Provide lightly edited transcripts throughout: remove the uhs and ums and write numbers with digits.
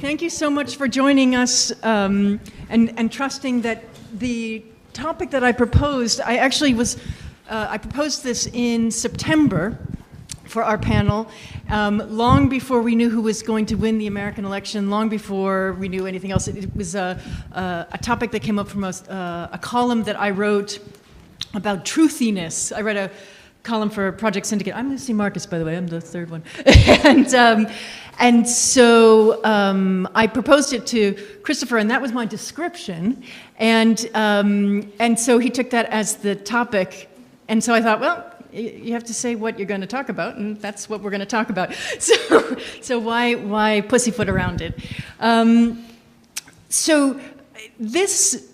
Thank you so much for joining us and trusting that the topic that I proposed, I proposed this in September for our panel, long before we knew who was going to win the American election, long before we knew anything else. It was a topic that came up from a column that I wrote about truthiness. I read a column for Project Syndicate. I'm Lucy Marcus, by the way. I'm the third one. And so I proposed it to Christopher, and that was my description. And so he took that as the topic. And so I thought, well, you have to say what you're going to talk about, and that's what we're going to talk about. So why pussyfoot around it? So this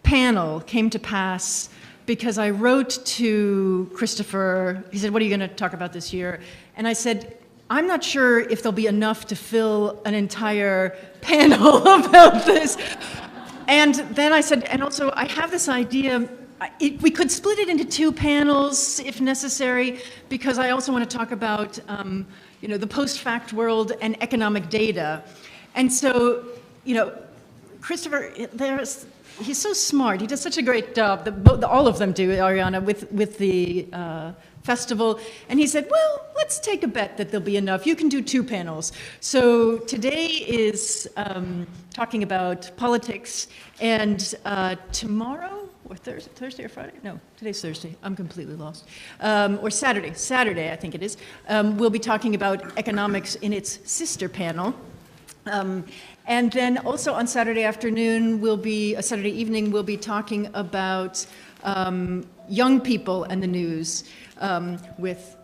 panel came to pass because I wrote to Christopher. He said, what are you going to talk about this year? And I said, I'm not sure if there'll be enough to fill an entire panel about this. And then I said, and also I have this idea, we could split it into two panels if necessary, because I also want to talk about the post-fact world and economic data. And so, Christopher, he's so smart. He does such a great job. All of them do, Ariana, with the festival. And he said, well, let's take a bet that there'll be enough. You can do two panels. So today is talking about politics, and tomorrow, or Thursday or Friday? No, today's Thursday. I'm completely lost. Or Saturday, I think it is. We'll be talking about economics in its sister panel. And then also on Saturday evening, we'll be talking about young people and the news with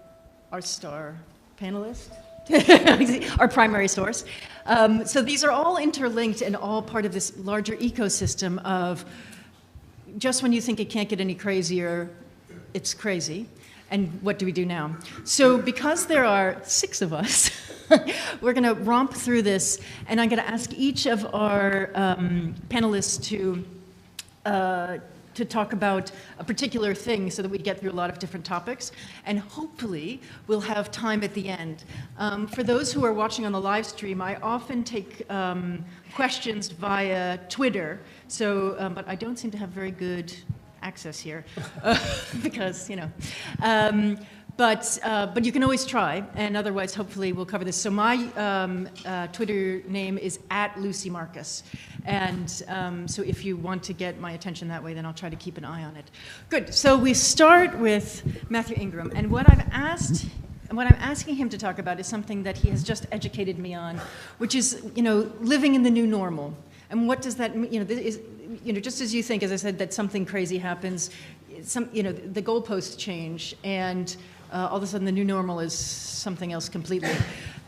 our star panelist, our primary source. So these are all interlinked and all part of this larger ecosystem of just when you think it can't get any crazier, it's crazy. And what do we do now? So because there are 6 of us, we're going to romp through this, and I'm going to ask each of our panelists to talk about a particular thing so that we get through a lot of different topics, and hopefully we'll have time at the end. For those who are watching on the live stream, I often take questions via Twitter, but I don't seem to have very good access here because, but you can always try, and otherwise hopefully we'll cover this. So my Twitter name is @LucyMarcus, and so if you want to get my attention that way, then I'll try to keep an eye on it. Good, so we start with Mathew Ingram, and what I'm asking him to talk about is something that he has just educated me on, which is, living in the new normal. And what does that mean? Just as you think, as I said, that something crazy happens, the goalposts change, and all of a sudden the new normal is something else completely.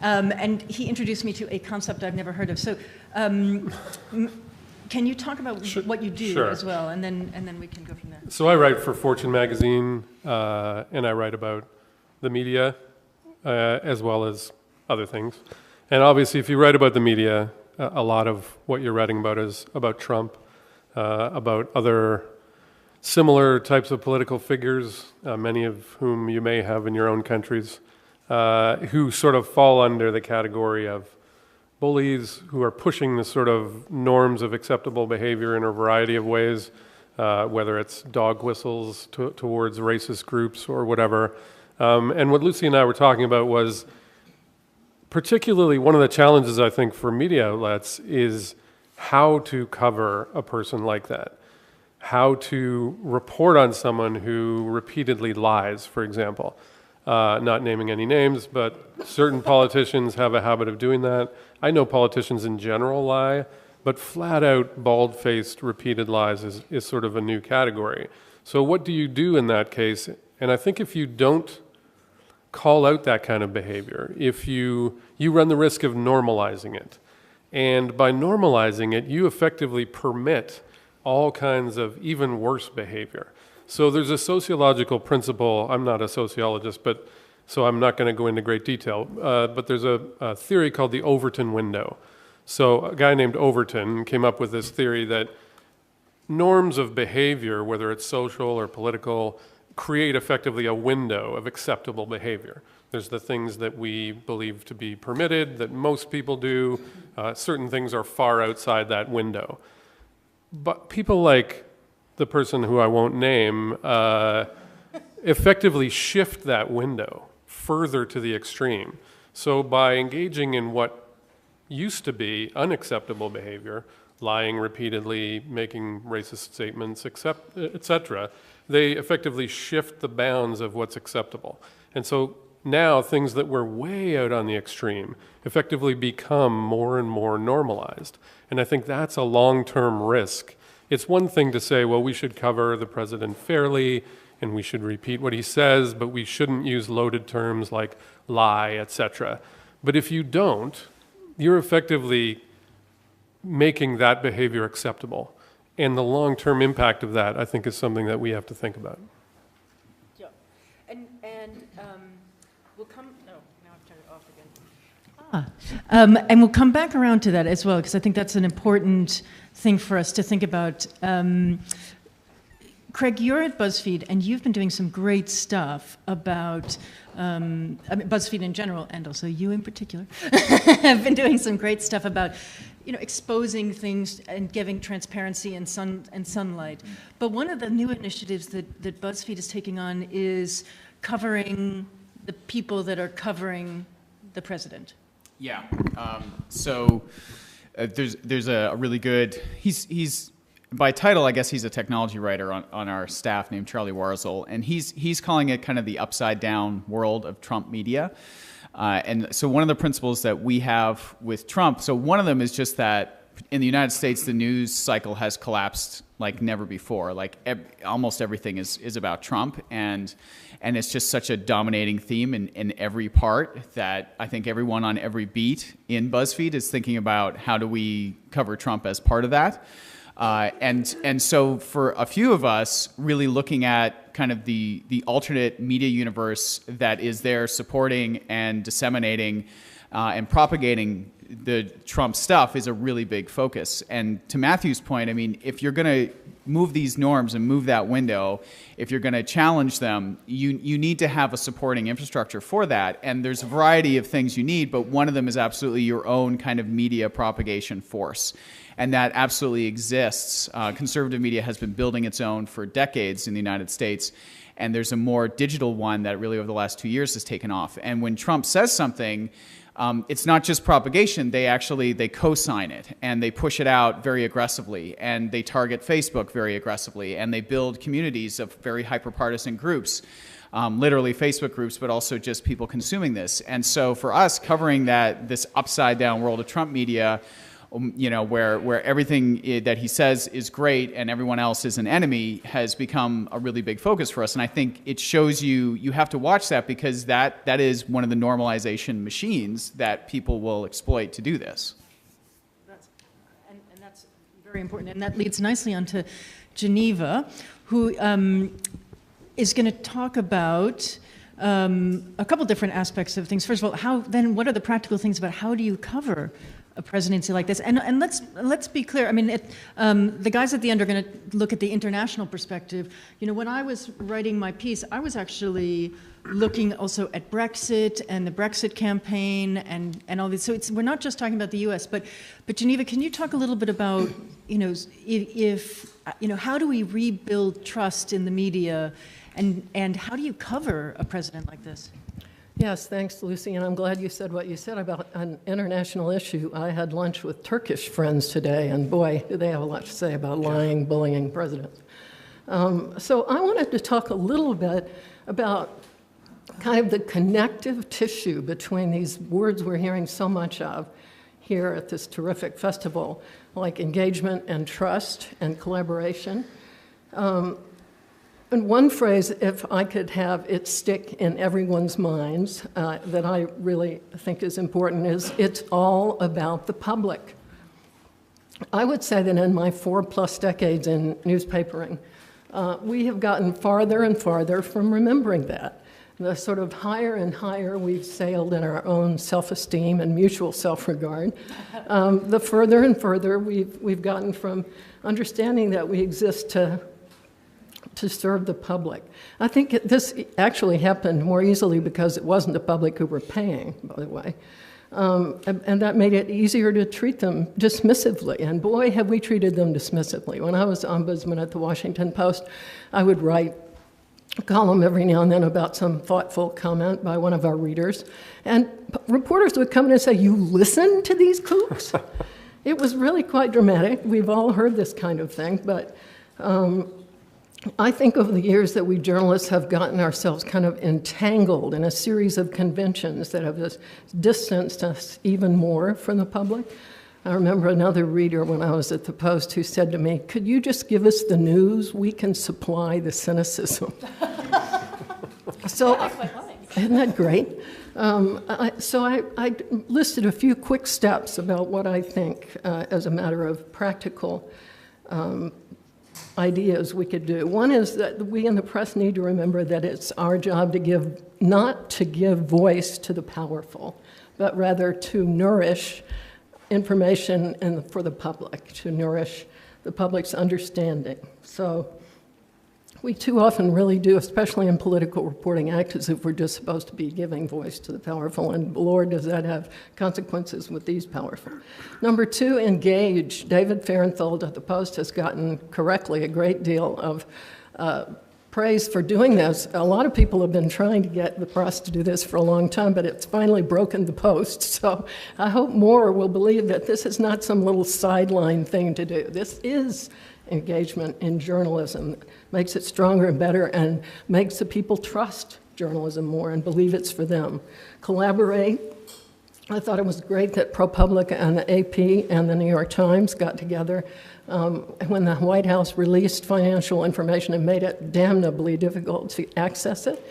And he introduced me to a concept I've never heard of. So can you talk about what you do as well, and then we can go from there. So I write for Fortune magazine, and I write about the media as well as other things. And obviously if you write about the media, a lot of what you're writing about is about Trump, about other similar types of political figures, many of whom you may have in your own countries, who sort of fall under the category of bullies who are pushing the sort of norms of acceptable behavior in a variety of ways, whether it's dog whistles towards racist groups or whatever. And what Lucy and I were talking about was particularly one of the challenges, I think, for media outlets is how to cover a person like that, how to report on someone who repeatedly lies, for example. Not naming any names, but certain politicians have a habit of doing that. I know politicians in general lie, but flat-out, bald-faced, repeated lies is sort of a new category. So what do you do in that case? And I think if you don't call out that kind of behavior, if you run the risk of normalizing it. And by normalizing it, you effectively permit all kinds of even worse behavior. So there's a sociological principle. I'm not a sociologist, so I'm not going to go into great detail. But there's a theory called the Overton window. So a guy named Overton came up with this theory that norms of behavior, whether it's social or political, create effectively a window of acceptable behavior. There's the things that we believe to be permitted, that most people do. Certain things are far outside that window. But people like the person who I won't name effectively shift that window further to the extreme. So by engaging in what used to be unacceptable behavior, lying repeatedly, making racist statements, etc., they effectively shift the bounds of what's acceptable. And so now things that were way out on the extreme effectively become more and more normalized. And I think that's a long-term risk. It's one thing to say, well, we should cover the president fairly and we should repeat what he says, but we shouldn't use loaded terms like lie, etc. But if you don't, you're effectively making that behavior acceptable. And the long-term impact of that, I think, is something that we have to think about. Yeah. And we'll come, no, now I've turned it off again. And we'll come back around to that as well, because I think that's an important thing for us to think about. Craig, you're at BuzzFeed, and you've been doing some great stuff about, BuzzFeed in general, and also you in particular, have been doing some great stuff about, exposing things and giving transparency and sunlight. But one of the new initiatives that BuzzFeed is taking on is covering the people that are covering the president. Yeah. There's a really good. He's by title, I guess he's a technology writer on our staff named Charlie Warzel, and he's calling it kind of the upside down world of Trump media. And so one of the principles that we have with Trump, so one of them is just that in the United States, the news cycle has collapsed like never before. Like almost everything is about Trump, and it's just such a dominating theme in every part that I think everyone on every beat in BuzzFeed is thinking about how do we cover Trump as part of that. And so for a few of us, really looking at kind of the alternate media universe that is there supporting and disseminating and propagating the Trump stuff is a really big focus. And to Mathew's point, I mean, if you're going to move these norms and move that window, if you're going to challenge them, you need to have a supporting infrastructure for that. And there's a variety of things you need, but one of them is absolutely your own kind of media propagation force. And that absolutely exists. Conservative media has been building its own for decades in the United States. And there's a more digital one that really over the last 2 years has taken off. And when Trump says something, it's not just propagation. They co-sign it and they push it out very aggressively, and they target Facebook very aggressively, and they build communities of very hyper-partisan groups, literally Facebook groups, but also just people consuming this. And so for us, covering this upside-down world of Trump media, where everything that he says is great and everyone else is an enemy, has become a really big focus for us. And I think it shows you have to watch that, because that is one of the normalization machines that people will exploit to do this. And that's very important. And that leads nicely onto Geneva, who is going to talk about a couple different aspects of things. First of all, what are the practical things about how do you cover a presidency like this? And let's be clear. I mean, the guys at the end are going to look at the international perspective. When I was writing my piece, I was actually looking also at Brexit and the Brexit campaign and all this. So we're not just talking about the U.S. But Geneva, can you talk a little bit about how do we rebuild trust in the media, and how do you cover a president like this? Yes, thanks, Lucy, and I'm glad you said what you said about an international issue. I had lunch with Turkish friends today, and boy, do they have a lot to say about lying, bullying presidents. So I wanted to talk a little bit about kind of the connective tissue between these words we're hearing so much of here at this terrific festival, like engagement and trust and collaboration. And one phrase, if I could have it stick in everyone's minds, that I really think is important, is it's all about the public. I would say that in my 4+ decades in newspapering, we have gotten farther and farther from remembering that. The sort of higher and higher we've sailed in our own self-esteem and mutual self-regard, the further and further we've gotten from understanding that we exist to to serve the public. I think this actually happened more easily because it wasn't the public who were paying, by the way. And that made it easier to treat them dismissively. And boy, have we treated them dismissively. When I was ombudsman at the Washington Post, I would write a column every now and then about some thoughtful comment by one of our readers. And reporters would come in and say, "You listen to these kooks?" It was really quite dramatic. We've all heard this kind of thing, but I think over the years that we journalists have gotten ourselves kind of entangled in a series of conventions that have just distanced us even more from the public. I remember another reader when I was at the Post who said to me, "Could you just give us the news? We can supply the cynicism." So, isn't that great? I listed a few quick steps about what I think as a matter of practical ideas we could do. One is that we in the press need to remember that it's our job not to give voice to the powerful, but rather to nourish information for the public, to nourish the public's understanding. So we too often really do, especially in political reporting, act as if we're just supposed to be giving voice to the powerful, and Lord, does that have consequences with these powerful. Number two, engage. David Farenthold at the Post has gotten correctly a great deal of praise for doing this. A lot of people have been trying to get the press to do this for a long time, but it's finally broken the Post. So I hope more will believe that this is not some little sideline thing to do. This is engagement in journalism. Makes it stronger and better and makes the people trust journalism more and believe it's for them. Collaborate. I thought it was great that ProPublica and the AP and the New York Times got together when the White House released financial information and made it damnably difficult to access it.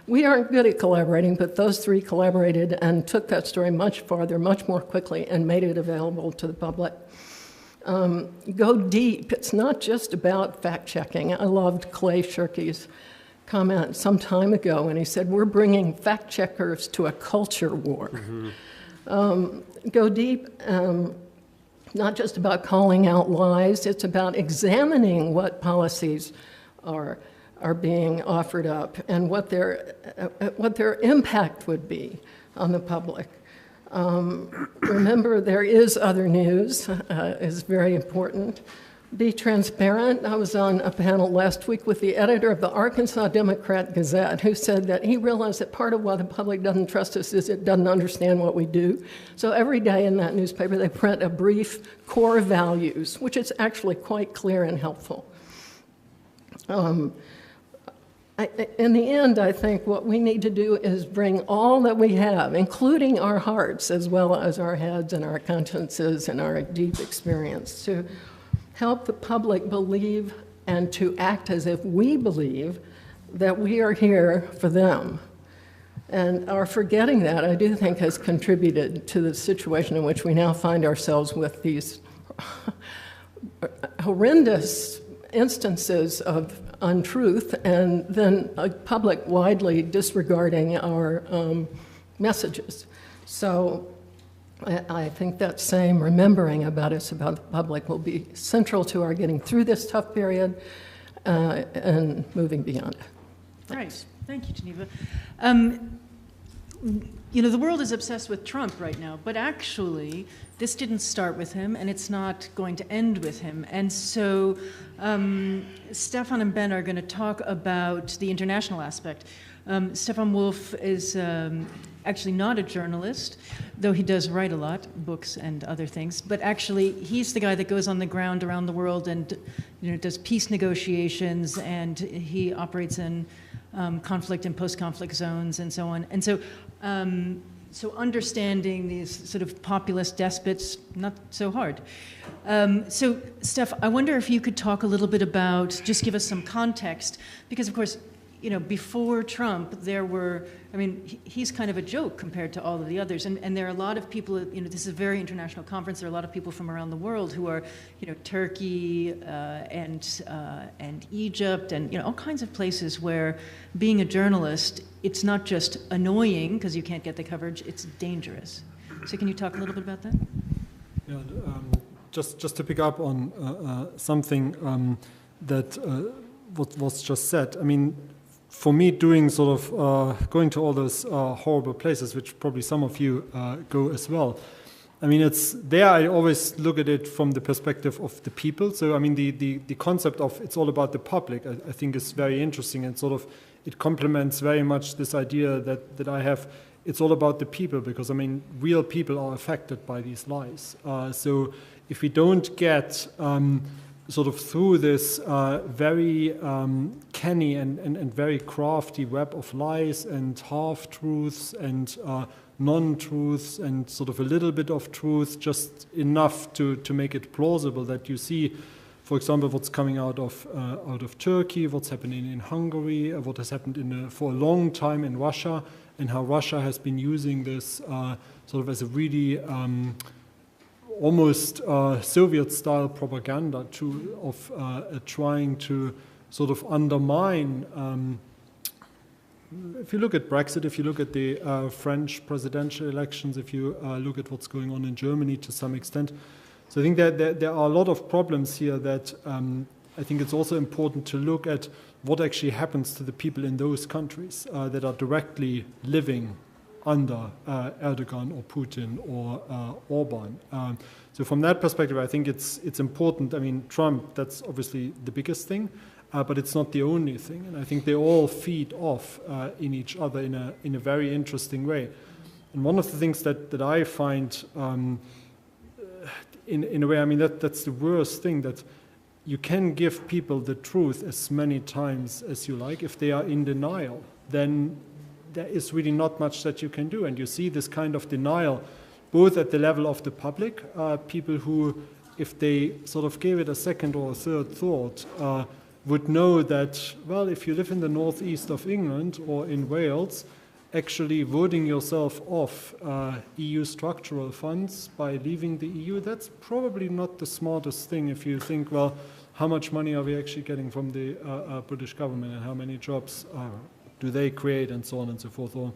We aren't good at collaborating, but those three collaborated and took that story much farther, much more quickly, and made it available to the public. Go deep. It's not just about fact-checking. I loved Clay Shirky's comment some time ago when he said, "We're bringing fact-checkers to a culture war." Mm-hmm. Go deep, not just about calling out lies. It's about examining what policies are being offered up and what their impact would be on the public. Remember, there is other news, is very important. Be transparent. I was on a panel last week with the editor of the Arkansas Democrat Gazette who said that he realized that part of why the public doesn't trust us is it doesn't understand what we do. So every day in that newspaper they print a brief core values, which is actually quite clear and helpful. In the end, I think what we need to do is bring all that we have, including our hearts as well as our heads and our consciences and our deep experience, to help the public believe and to act as if we believe that we are here for them. And our forgetting that, I do think, has contributed to the situation in which we now find ourselves with these horrendous instances of untruth and then a public widely disregarding our messages. So I think that same remembering about us, about the public, will be central to our getting through this tough period and moving beyond it. Right. Thank you, Geneva. The world is obsessed with Trump right now, but actually, this didn't start with him, and it's not going to end with him. And so, Stefan and Ben are going to talk about the international aspect. Stefan Wolf is actually not a journalist, though he does write a lot, books and other things. But actually, he's the guy that goes on the ground around the world and does peace negotiations, and he operates in conflict and post-conflict zones and so on. And so, so understanding these sort of populist despots, not so hard. So, Steph, I wonder if you could talk a little bit about, just give us some context, because of course, before Trump, there were, he's kind of a joke compared to all of the others. And there are a lot of people, this is a very international conference. There are a lot of people from around the world who are, Turkey and Egypt and, all kinds of places where being a journalist, it's not just annoying because you can't get the coverage, it's dangerous. So can you talk a little bit about that? Yeah, just to pick up on something that what was just said. I mean, for me, doing sort of going to all those horrible places, which probably some of you go as well. I mean, it's there. I always look at it from the perspective of the people. So, I mean, the concept of it's all about the public, I think, is very interesting, and sort of it complements very much this idea that I have. It's all about the people, because I mean, real people are affected by these lies. So, if we don't get sort of through this very canny and very crafty web of lies and half-truths and non-truths and sort of a little bit of truth, just enough to make it plausible that you see, for example, what's coming out of Turkey, what's happening in Hungary, what has happened for a long time in Russia, and how Russia has been using this sort of as a really almost Soviet-style propaganda tool of trying to sort of undermine. If you look at Brexit, if you look at the French presidential elections, if you look at what's going on in Germany to some extent, so I think that there are a lot of problems here that I think it's also important to look at what actually happens to the people in those countries that are directly living under Erdogan or Putin or Orban. So from that perspective, I think it's important. I mean, Trump, that's obviously the biggest thing, but it's not the only thing. And I think they all feed off in each other in a very interesting way. And one of the things that I find, in a way, I mean, that's the worst thing, that you can give people the truth as many times as you like. If they are in denial, then there is really not much that you can do. And you see this kind of denial both at the level of the public, people who, if they sort of gave it a second or a third thought, would know that, well, if you live in the northeast of England or in Wales, actually voting yourself off EU structural funds by leaving the EU, that's probably not the smartest thing if you think, well, how much money are we actually getting from the British government, and how many jobs do they create, and so on and so forth. Or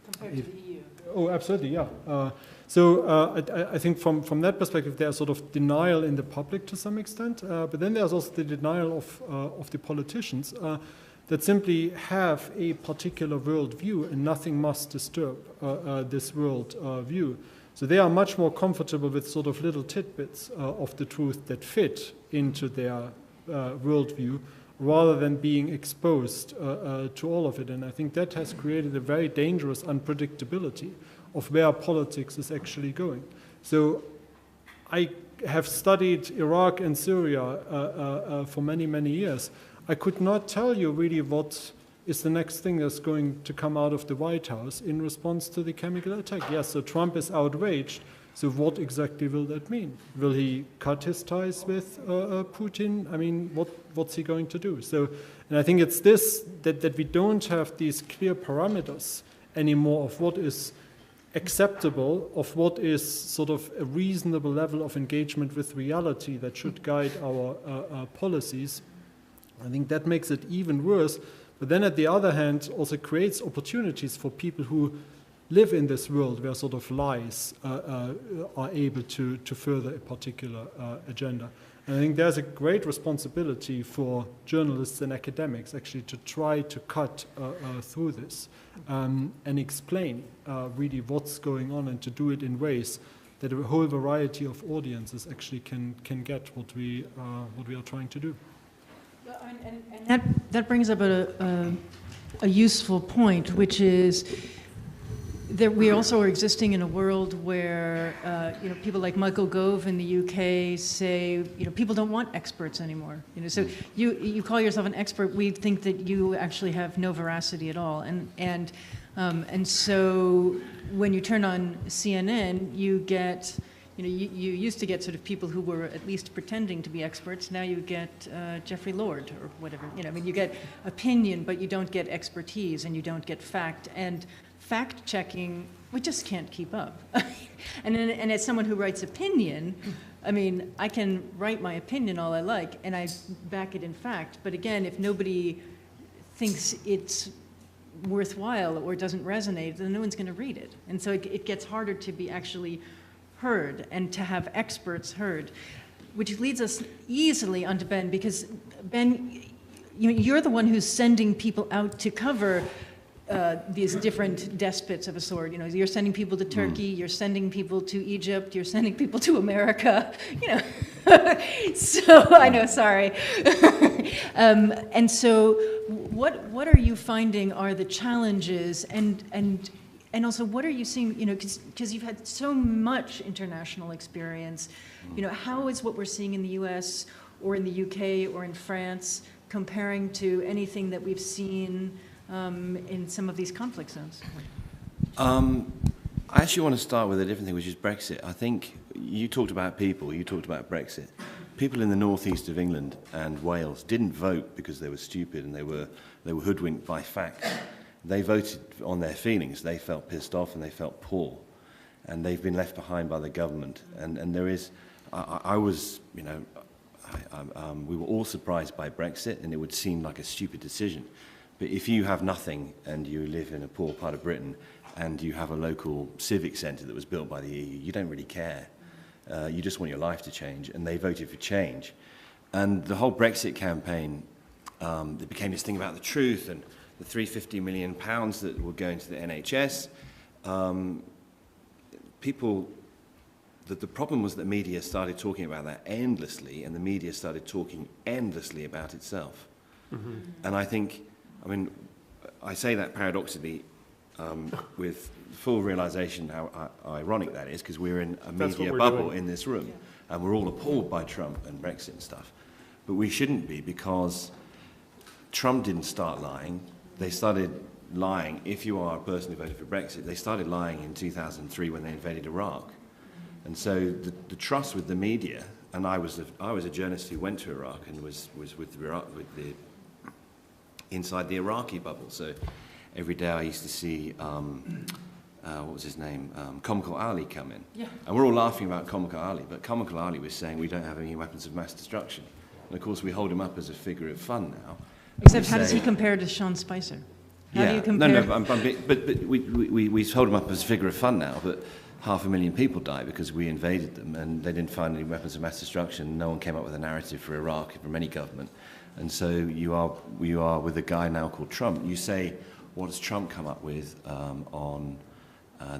compared to the EU. Oh, absolutely, yeah. So I think from that perspective, there's sort of denial in the public to some extent, but then there's also the denial of the politicians that simply have a particular worldview, and nothing must disturb this world view. So they are much more comfortable with sort of little tidbits of the truth that fit into their worldview, rather than being exposed to all of it. And I think that has created a very dangerous unpredictability of where politics is actually going. So I have studied Iraq and Syria for many, many years. I could not tell you really what is the next thing that's going to come out of the White House in response to the chemical attack. Yes, so Trump is outraged. So what exactly will that mean? Will he cut his ties with Putin? I mean, what's he going to do? So, and I think it's this, that we don't have these clear parameters anymore of what is acceptable, of what is sort of a reasonable level of engagement with reality that should guide our policies. I think that makes it even worse. But then at the other hand, also creates opportunities for people who live in this world where sort of lies are able to further a particular agenda. And I think there's a great responsibility for journalists and academics actually to try to cut through this and explain really what's going on, and to do it in ways that a whole variety of audiences actually can get what we are trying to do. And that brings up a useful point, which is that we also are existing in a world where people like Michael Gove in the UK say people don't want experts anymore. So you call yourself an expert, we think that you actually have no veracity at all. And so when you turn on CNN, you get you used to get sort of people who were at least pretending to be experts. Now you get Jeffrey Lord or whatever. You get opinion, but you don't get expertise, and you don't get fact. And fact checking, we just can't keep up. and as someone who writes opinion, I mean, I can write my opinion all I like, and I back it in fact. But again, if nobody thinks it's worthwhile or doesn't resonate, then no one's going to read it. And so it gets harder to be actually heard and to have experts heard, which leads us easily onto Ben, because Ben, you're the one who's sending people out to cover these different despots of a sort. You know, you're sending people to Turkey, you're sending people to Egypt, you're sending people to America. You know, so I know. Sorry. And so, what are you finding are the challenges, and also what are you seeing? You know, because you've had so much international experience. You know, how is what we're seeing in the U.S. or in the U.K. or in France comparing to anything that we've seen in some of these conflict zones? I actually want to start with a different thing, which is Brexit. I think you talked about people, you talked about Brexit. People in the northeast of England and Wales didn't vote because they were stupid and they were hoodwinked by facts. They voted on their feelings. They felt pissed off and they felt poor, and they've been left behind by the government. And there is, I was, you know, we were all surprised by Brexit, and it would seem like a stupid decision. But if you have nothing and you live in a poor part of Britain and you have a local civic centre that was built by the EU, you don't really care. You just want your life to change, and they voted for change. And the whole Brexit campaign, it became this thing about the truth and the £350 million that were going to the NHS. The problem was that media started talking about that endlessly, and the media started talking endlessly about itself. Mm-hmm. And I think, I mean, I say that paradoxically with full realization how ironic that is, because we're in a media bubble in this room, and we're all appalled by Trump and Brexit and stuff. But we shouldn't be, because Trump didn't start lying. They started lying, if you are a person who voted for Brexit, they started lying in 2003 when they invaded Iraq. And so the trust with the media, and I was a journalist who went to Iraq and was with inside the Iraqi bubble. So every day I used to see, what was his name, Comical Ali come in. Yeah. And we're all laughing about Comical Ali, but Comical Ali was saying we don't have any weapons of mass destruction. And of course we hold him up as a figure of fun now. Except how does he compare to Sean Spicer? How do you compare? But we hold him up as a figure of fun now, but 500,000 people died because we invaded them, and they didn't find any weapons of mass destruction. No one came up with a narrative for Iraq from any government. And so you are with a guy now called Trump. You say, what does Trump come up with on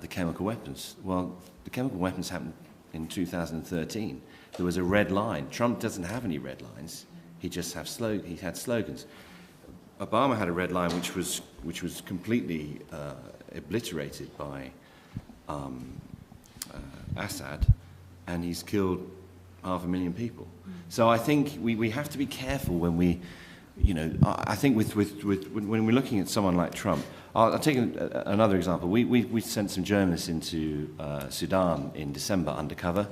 the chemical weapons? Well, the chemical weapons happened in 2013. There was a red line. Trump doesn't have any red lines. He just had slogans. Obama had a red line which was completely obliterated by Assad, and he's killed 500,000 people. So I think we have to be careful when we, you know, I think when we're looking at someone like Trump. I'll take another example. We sent some journalists into Sudan in December undercover.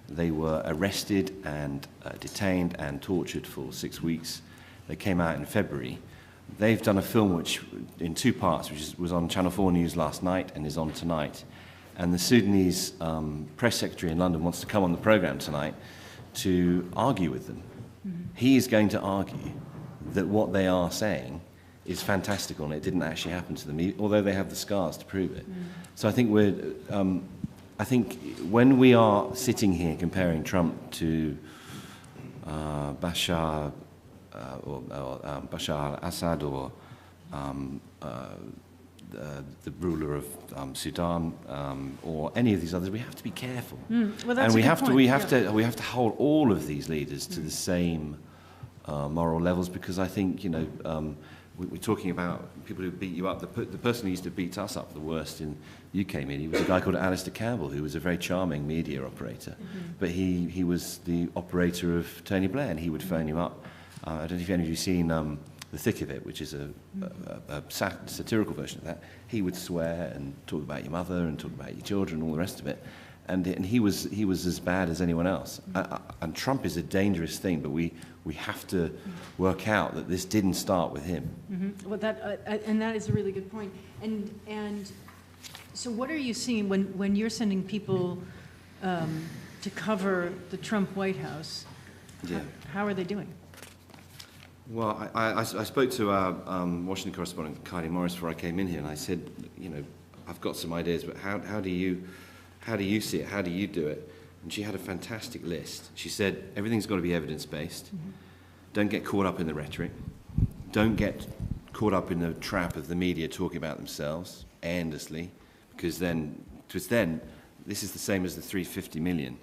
They were arrested and detained and tortured for 6 weeks. They came out in February. They've done a film which, in 2 parts, which was on Channel 4 News last night and is on tonight. And the Sudanese press secretary in London wants to come on the programme tonight to argue with them. Mm-hmm. He is going to argue that what they are saying is fantastical and it didn't actually happen to them, although they have the scars to prove it. Mm. So I think when we are sitting here comparing Trump to Bashar al-Assad or the ruler of Sudan or any of these others, we have to be careful. Well, that's and we a good have point. we have to hold all of these leaders to the same moral levels, because I think, you know, we're talking about people who beat you up. The person who used to beat us up the worst in UK media was a guy called Alistair Campbell, who was a very charming media operator. But he was the operator of Tony Blair, and he would phone you up. I don't know if any of you have seen The Thick of It, which is a satirical version of that. He would swear and talk about your mother and talk about your children and all the rest of it. And he was as bad as anyone else. And Trump is a dangerous thing, but we have to work out that this didn't start with him. Mm-hmm. Well, that is a really good point. And so, what are you seeing when you're sending people to cover the Trump White House? Yeah. How are they doing? Well, I spoke to our Washington correspondent Kylie Morris before I came in here, and I said, you know, I've got some ideas, but how do you see it? How do you do it? And she had a fantastic list. She said, everything's got to be evidence-based. Mm-hmm. Don't get caught up in the rhetoric. don't get caught up in the trap of the media talking about themselves endlessly, because then this is the same as the 350 million.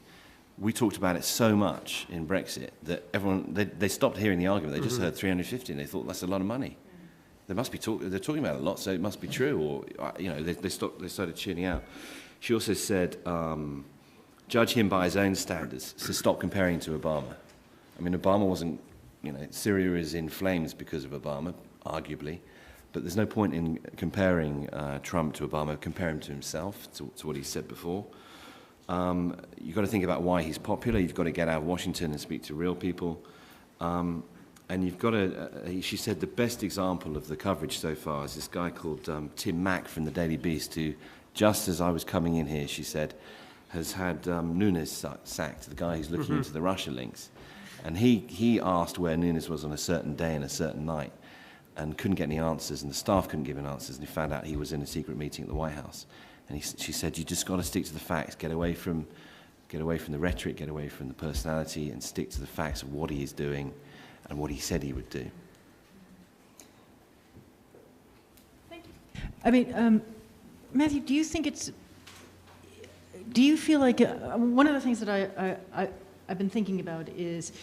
We talked about it so much in Brexit that everyone, they stopped hearing the argument. They just heard 350 and they thought that's a lot of money. They're talking about it a lot, so it must be true. Or, they started tuning out. She also said, judge him by his own standards, so stop comparing to Obama. I mean, Obama wasn't, Syria is in flames because of Obama, arguably, but there's no point in comparing Trump to Obama. Compare him to himself, to what he said before. You've got to think about why he's popular. You've got to get out of Washington and speak to real people. And you've got to, she said the best example of the coverage so far is this guy called Tim Mack from the Daily Beast, who, just as I was coming in here, she said, has had Nunes sacked, the guy who's looking into the Russia links. And he asked where Nunes was on a certain day and a certain night and couldn't get any answers, and the staff couldn't give him answers, and he found out he was in a secret meeting at the White House. And she said, you just got to stick to the facts, get away from the rhetoric, get away from the personality, and stick to the facts of what he is doing and what he said he would do. Thank you. I mean, Mathew, do you feel like, one of the things that I've been thinking about is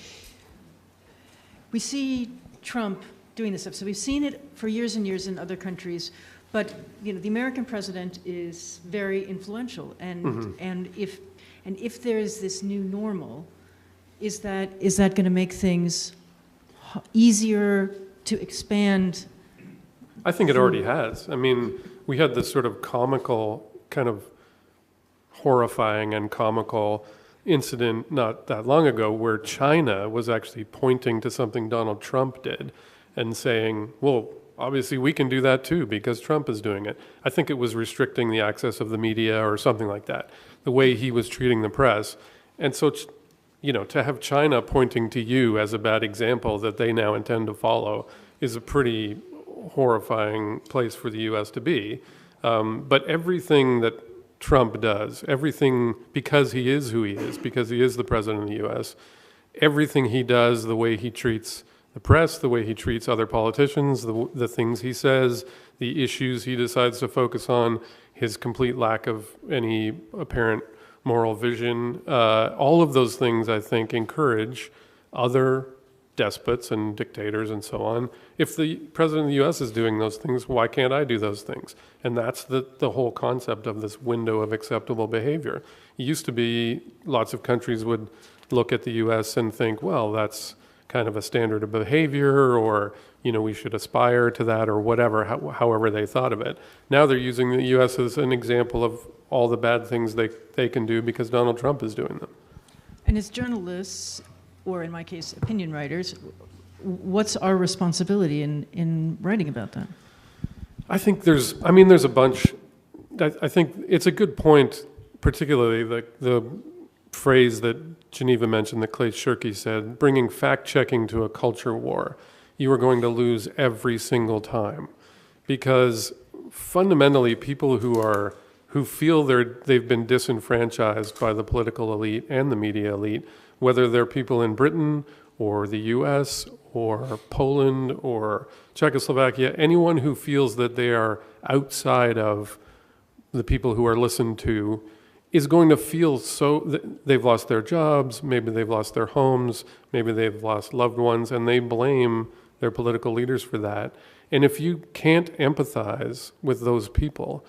we see Trump doing this stuff. So we've seen it for years and years in other countries. But the American president is very influential, and if there's this new normal, is that going to make things easier to expand? I think it already has. I mean, we had this sort of comical, kind of horrifying and comical incident not that long ago where China was actually pointing to something Donald Trump did and saying, well, obviously, we can do that too because Trump is doing it. I think it was restricting the access of the media or something like that, the way he was treating the press. And so, to have China pointing to you as a bad example that they now intend to follow is a pretty horrifying place for the U.S. to be. But everything that Trump does, everything, because he is who he is, because he is the president of the U.S., everything he does, the way he treats the press, the way he treats other politicians, the things he says, the issues he decides to focus on, his complete lack of any apparent moral vision, all of those things, I think, encourage other despots and dictators and so on. If the president of the U.S. is doing those things, why can't I do those things? And that's the whole concept of this window of acceptable behavior. It used to be lots of countries would look at the U.S. and think, well, that's kind of a standard of behavior, or we should aspire to that, or whatever, however they thought of it. Now they're using the U.S. as an example of all the bad things they can do because Donald Trump is doing them. And as journalists, or in my case, opinion writers, what's our responsibility in writing about that? I think there's a bunch. I think it's a good point, particularly the phrase that Geneva mentioned, that Clay Shirky said, bringing fact-checking to a culture war. You are going to lose every single time. Because fundamentally, people who feel they've been disenfranchised by the political elite and the media elite, whether they're people in Britain or the US or Poland or Czechoslovakia, anyone who feels that they are outside of the people who are listened to is going to feel they've lost their jobs, maybe they've lost their homes, maybe they've lost loved ones, and they blame their political leaders for that. And if you can't empathize with those people,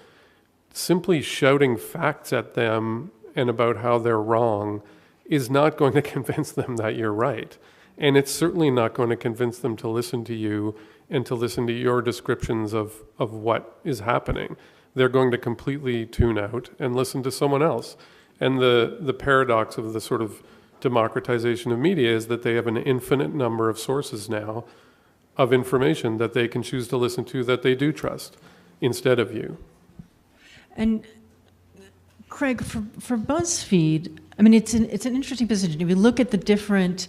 simply shouting facts at them and about how they're wrong is not going to convince them that you're right. And it's certainly not going to convince them to listen to you and to listen to your descriptions of what is happening. They're going to completely tune out and listen to someone else. And the paradox of the sort of democratization of media is that they have an infinite number of sources now of information that they can choose to listen to that they do trust instead of you. And Craig, for BuzzFeed, I mean, it's an interesting position. If you look at the different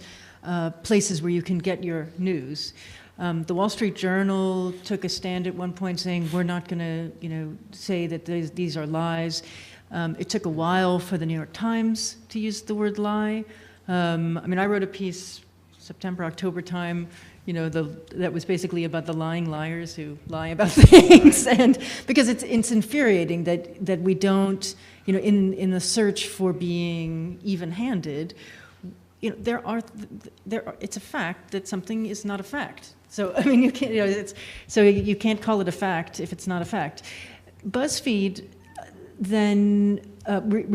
places where you can get your news, the Wall Street Journal took a stand at one point saying, we're not going to, say that these are lies. It took a while for the New York Times to use the word lie. I mean, I wrote a piece September, October time, that was basically about the lying liars who lie about things, and because it's infuriating that we don't, in the search for being even-handed, it's a fact that something is not a fact. So I mean, you can't, you can't call it a fact if it's not a fact. BuzzFeed then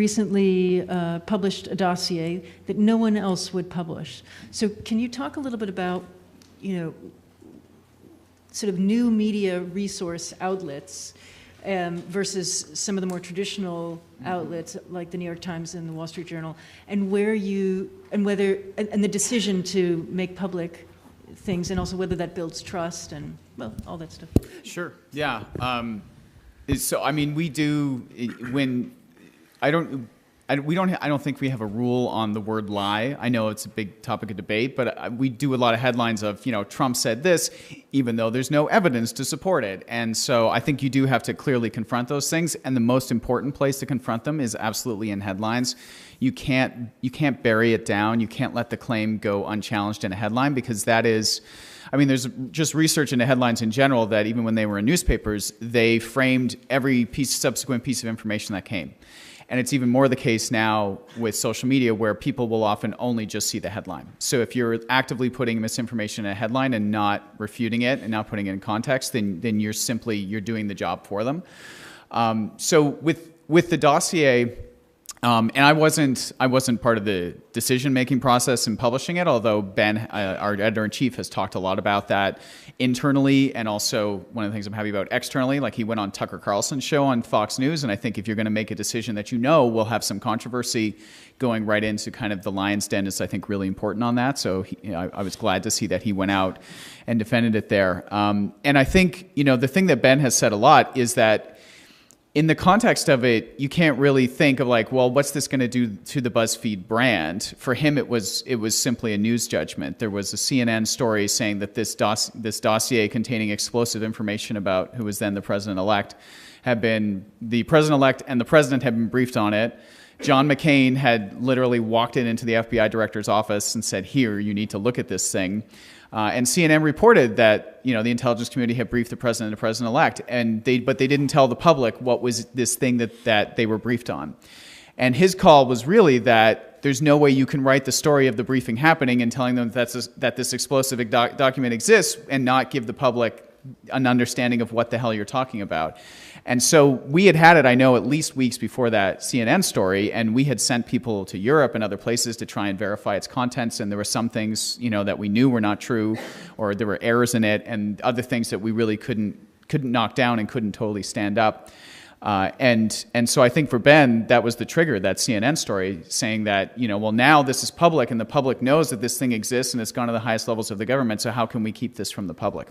recently published a dossier that no one else would publish. So can you talk a little bit about, sort of new media resource outlets versus some of the more traditional outlets like the New York Times and the Wall Street Journal, and the decision to make public things, and also whether that builds trust and, well, all that stuff. Sure. Yeah. So I mean, we do I don't think we have a rule on the word lie. I know it's a big topic of debate, but we do a lot of headlines of, Trump said this, even though there's no evidence to support it. And so I think you do have to clearly confront those things. And the most important place to confront them is absolutely in headlines. You can't bury it down. You can't let the claim go unchallenged in a headline, because that is, I mean, there's just research into headlines in general that even when they were in newspapers, they framed every subsequent piece of information that came. And it's even more the case now with social media, where people will often only just see the headline. So if you're actively putting misinformation in a headline and not refuting it and not putting it in context, then you're doing the job for them. So with the dossier, and I wasn't part of the decision-making process in publishing it, although Ben, our editor-in-chief, has talked a lot about that internally, and also one of the things I'm happy about externally. Like, he went on Tucker Carlson's show on Fox News, and I think if you're going to make a decision that will have some controversy, going right into kind of the lion's den is, I think, really important on that. So I was glad to see that he went out and defended it there. And I think, the thing that Ben has said a lot is that in the context of it, you can't really think of like, well, what's this going to do to the BuzzFeed brand? For him, it was simply a news judgment. There was a CNN story saying that this dossier containing explosive information about who was then the president-elect and the president had been briefed on it. John McCain had literally walked into the FBI director's office and said, "Here, you need to look at this thing." And CNN reported that the intelligence community had briefed the president and the president-elect, but they didn't tell the public what was this thing that they were briefed on. And his call was really that there's no way you can write the story of the briefing happening and telling them that this explosive document exists and not give the public an understanding of what the hell you're talking about. And so we had it, I know, at least weeks before that CNN story, and we had sent people to Europe and other places to try and verify its contents, and there were some things, that we knew were not true, or there were errors in it, and other things that we really couldn't knock down and couldn't totally stand up. And so I think for Ben, that was the trigger, that CNN story, saying that, well, now this is public, and the public knows that this thing exists, and it's gone to the highest levels of the government, so how can we keep this from the public?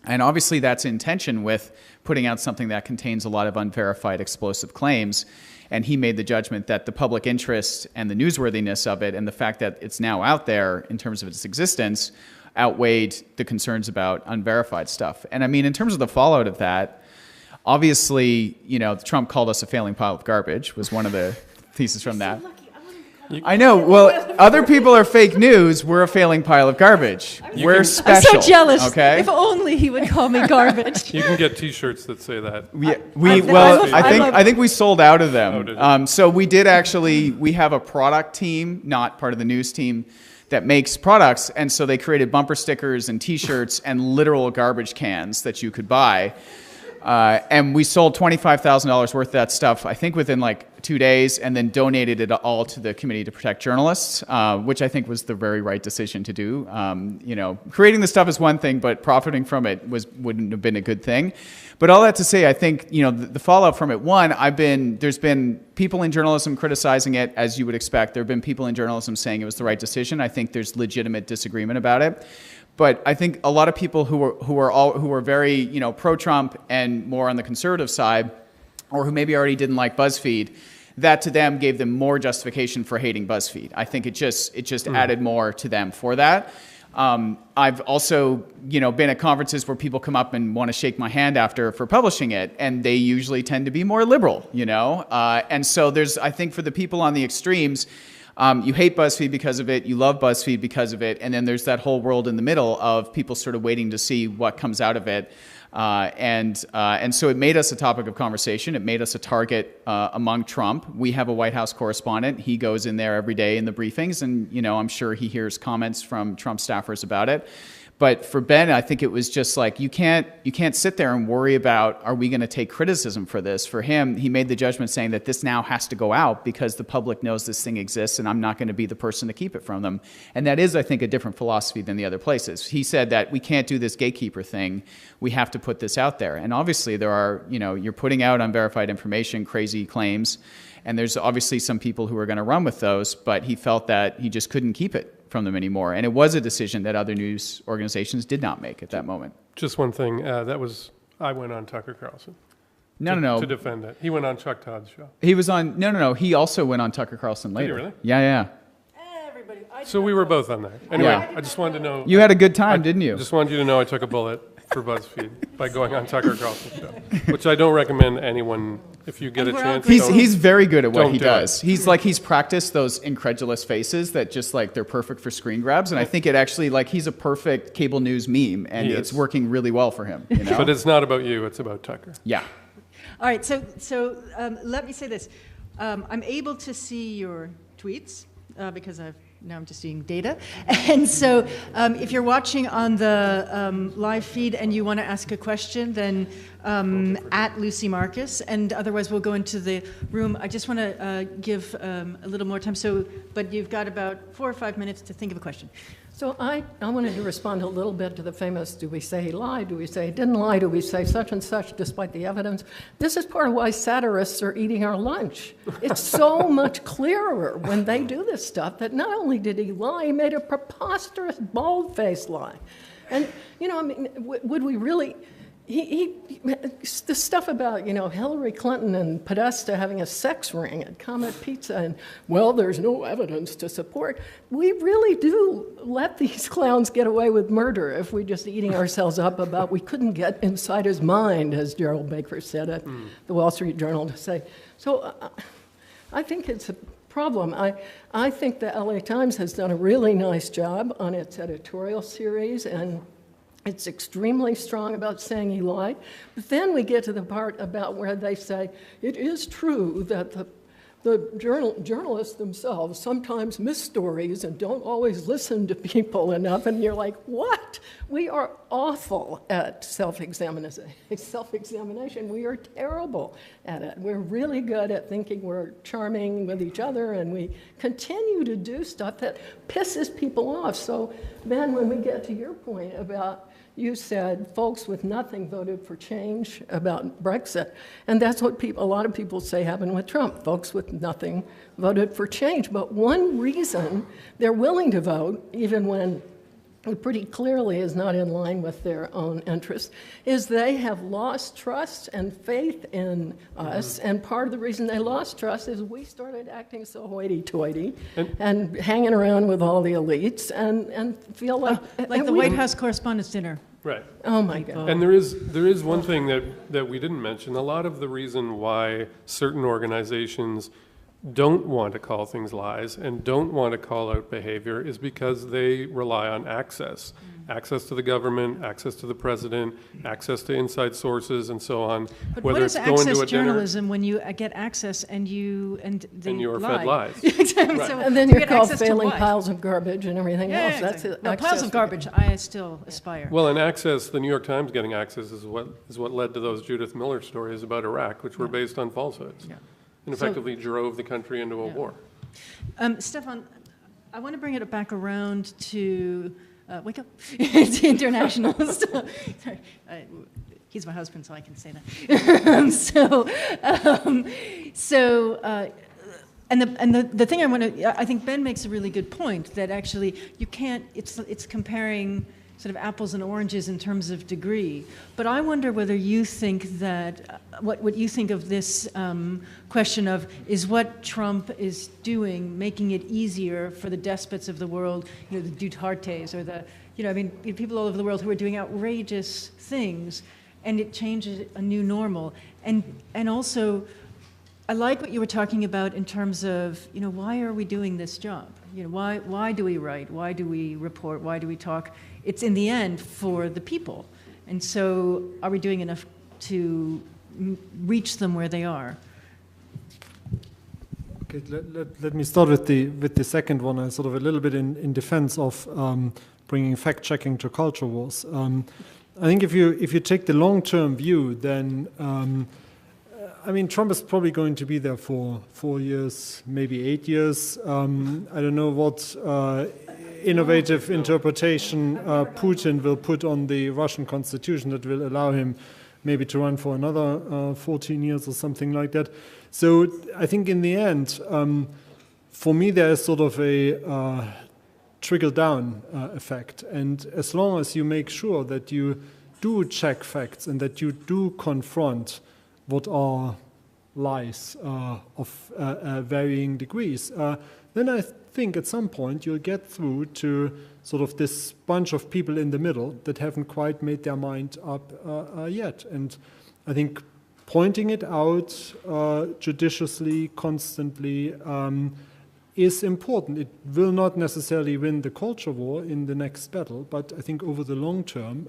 And obviously that's in tension with putting out something that contains a lot of unverified explosive claims. And he made the judgment that the public interest and the newsworthiness of it and the fact that it's now out there in terms of its existence outweighed the concerns about unverified stuff. And I mean, in terms of the fallout of that, obviously, Trump called us a failing pile of garbage was one of the theses from that. I know. Well, other people are fake news. We're a failing pile of garbage. We're special. I'm so jealous. Okay? If only he would call me garbage. You can get T-shirts that say that. I think we sold out of them. Oh, did you? So we did actually. We have a product team, not part of the news team, that makes products, and so they created bumper stickers and T-shirts and literal garbage cans that you could buy. And we sold $25,000 worth of that stuff, I think, within like 2 days, and then donated it all to the Committee to Protect Journalists, which I think was the very right decision to do. Creating the stuff is one thing, but profiting from it wouldn't have been a good thing. But all that to say, I think, the fallout from it, one, there's been people in journalism criticizing it, as you would expect. There have been people in journalism saying it was the right decision. I think there's legitimate disagreement about it. But I think a lot of people who were very pro-Trump and more on the conservative side, or who maybe already didn't like BuzzFeed, that to them gave them more justification for hating BuzzFeed. I think it just added more to them for that. I've also been at conferences where people come up and want to shake my hand for publishing it, and they usually tend to be more liberal, and so I think for the people on the extremes, You hate BuzzFeed because of it, you love BuzzFeed because of it, and then there's that whole world in the middle of people sort of waiting to see what comes out of it. And so it made us a topic of conversation. It made us a target among Trump. We have a White House correspondent. He goes in there every day in the briefings, and I'm sure he hears comments from Trump staffers about it. But for Ben, I think it was just like, you can't sit there and worry about, are we going to take criticism for this? For him, he made the judgment saying that this now has to go out because the public knows this thing exists and I'm not going to be the person to keep it from them. And that is, I think, a different philosophy than the other places. He said that we can't do this gatekeeper thing. We have to put this out there. And obviously there are, you're putting out unverified information, crazy claims, and there's obviously some people who are going to run with those, but he felt that he just couldn't keep it from them anymore. And it was a decision that other news organizations did not make at that moment. Just one thing, I went on Tucker Carlson. No. To defend it. He went on Chuck Todd's show. He was on, no. He also went on Tucker Carlson later. Did he really? Yeah. Everybody. So we were both on there. Anyway, Yeah. I just wanted to know. You had a good time, didn't you? I just wanted you to know I took a bullet for BuzzFeed by going on Tucker Carlson's show, which I don't recommend anyone, if you get a And we're all chance. good. He's very good at what Don't he do does. He's practiced those incredulous faces that just like they're perfect for screen grabs, and I think it actually he's a perfect cable news meme, and He it's is. working really well for him. But it's not about you, it's about Tucker. Yeah. All right, so let me say this. I'm able to see your tweets because now I'm just seeing data. And so if you're watching on the live feed and you want to ask a question, then at Lucy Marcus, and otherwise we'll go into the room. I just want to give a little more time, but you've got about 4 or 5 minutes to think of a question. So I wanted to respond a little bit to the famous, do we say he lied, do we say he didn't lie, do we say such and such despite the evidence? This is part of why satirists are eating our lunch. It's so much clearer when they do this stuff that not only did he lie, he made a preposterous, bald-faced lie. And, would we really... the stuff about, Hillary Clinton and Podesta having a sex ring at Comet Pizza and, there's no evidence to support. We really do let these clowns get away with murder if we're just eating ourselves up about we couldn't get inside his mind, as Gerald Baker said at the Wall Street Journal to say. So I think it's a problem. I think the LA Times has done a really nice job on its editorial series, and it's extremely strong about saying he lied. But then we get to the part about where they say, it is true that the journalists themselves sometimes miss stories and don't always listen to people enough. And you're like, what? We are awful at self-examination. We are terrible at it. We're really good at thinking we're charming with each other, and we continue to do stuff that pisses people off. So, Ben, when we get to your point about, you said folks with nothing voted for change about Brexit. And that's what a lot of people say happened with Trump. Folks with nothing voted for change. But one reason they're willing to vote, even when it pretty clearly is not in line with their own interests, is they have lost trust and faith in us. And part of the reason they lost trust is we started acting so hoity-toity and hanging around with all the elites and feel like... Like the White House Correspondents' Dinner. Right. Oh, my God. And there is one thing that we didn't mention. A lot of the reason why certain organizations don't want to call things lies and don't want to call out behavior is because they rely on access. Access to the government, access to the president, access to inside sources, and so on. But Whether what is it's going access to a journalism when you get access and they and you're lie? fed lies. Exactly. Right. So And then you you're get called access to failing what? piles of garbage and everything else. That's exactly. it. No, piles of garbage, I still aspire. Well, and access, the New York Times getting access is what led to those Judith Miller stories about Iraq, which were based on falsehoods, and effectively drove the country into a war. Stefan, I want to bring it back around to wake up. It's international stuff. Sorry, he's my husband, so I can say that. And the thing I think Ben makes a really good point that actually you can't. It's comparing sort of apples and oranges in terms of degree. But I wonder whether you think that, what you think of this question of, is what Trump is doing making it easier for the despots of the world, the Dutertes or people all over the world who are doing outrageous things, and it changes a new normal. And also, I like what you were talking about in terms of, why are we doing this job? Why do we write? Why do we report? Why do we talk? It's in the end for the people. And so are we doing enough to reach them where they are? Okay, let me start with the second one, sort of a little bit in defense of bringing fact-checking to culture wars. I think if you take the long-term view, then Trump is probably going to be there for 4 years, maybe 8 years. I don't know what innovative interpretation Putin will put on the Russian constitution that will allow him maybe to run for another 14 years or something like that. So I think in the end, for me, there is sort of a trickle-down effect. And as long as you make sure that you do check facts and that you do confront what are lies of varying degrees, then I think at some point you'll get through to sort of this bunch of people in the middle that haven't quite made their mind up yet. And I think pointing it out judiciously, constantly, is important. It will not necessarily win the culture war in the next battle, but I think over the long term,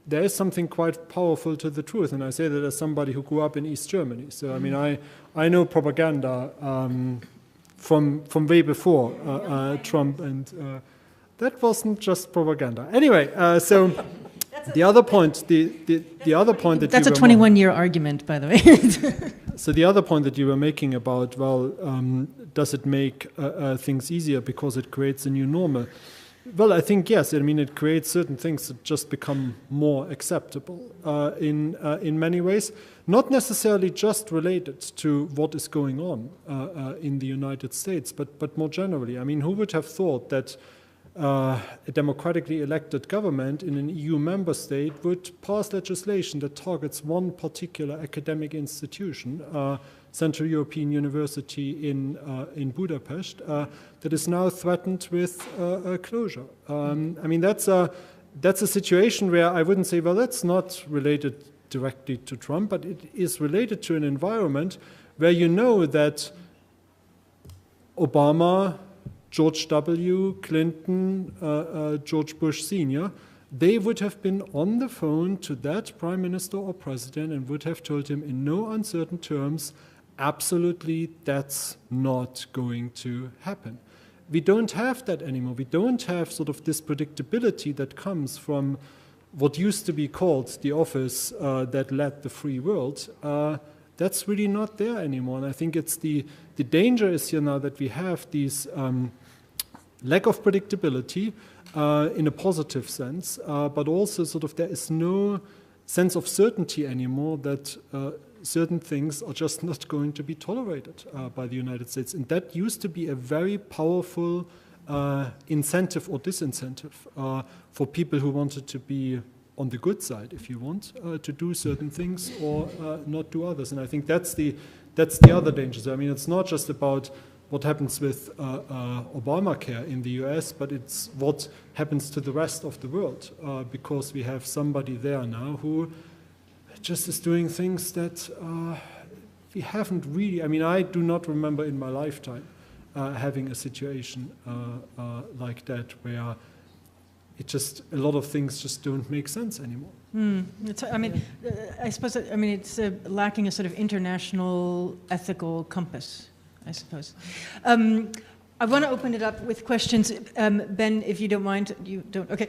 there is something quite powerful to the truth. And I say that as somebody who grew up in East Germany. So, I know propaganda from way before Trump, and that wasn't just propaganda. Anyway, so the other point, the other point that that's you a 21-year argument, by the way. So the other point that you were making about, does it make things easier because it creates a new normal? Well, I think yes. It creates certain things that just become more acceptable in many ways, not necessarily just related to what is going on in the United States, but more generally. Who would have thought that a democratically elected government in an EU member state would pass legislation that targets one particular academic institution, Central European University in Budapest, that is now threatened with closure. That's a situation where I wouldn't say, well, that's not related directly to Trump, but it is related to an environment where you know that Obama, George W., Clinton, George Bush Sr., they would have been on the phone to that prime minister or president and would have told him in no uncertain terms, absolutely, that's not going to happen. We don't have that anymore. We don't have sort of this predictability that comes from what used to be called the office that led the free world. That's really not there anymore. And I think it's the danger is here now that we have these lack of predictability in a positive sense, but also sort of there is no sense of certainty anymore that certain things are just not going to be tolerated by the United States. And that used to be a very powerful incentive or disincentive for people who wanted to be on the good side, if you want, to do certain things or not do others. And I think that's the other danger. So, it's not just about what happens with Obamacare in the US, but it's what happens to the rest of the world, because we have somebody there now who just is doing things that we haven't really. I do not remember in my lifetime having a situation like that where a lot of things just don't make sense anymore. I suppose. It's lacking a sort of international ethical compass, I suppose. I want to open it up with questions. Ben, if you don't mind, you don't. Okay.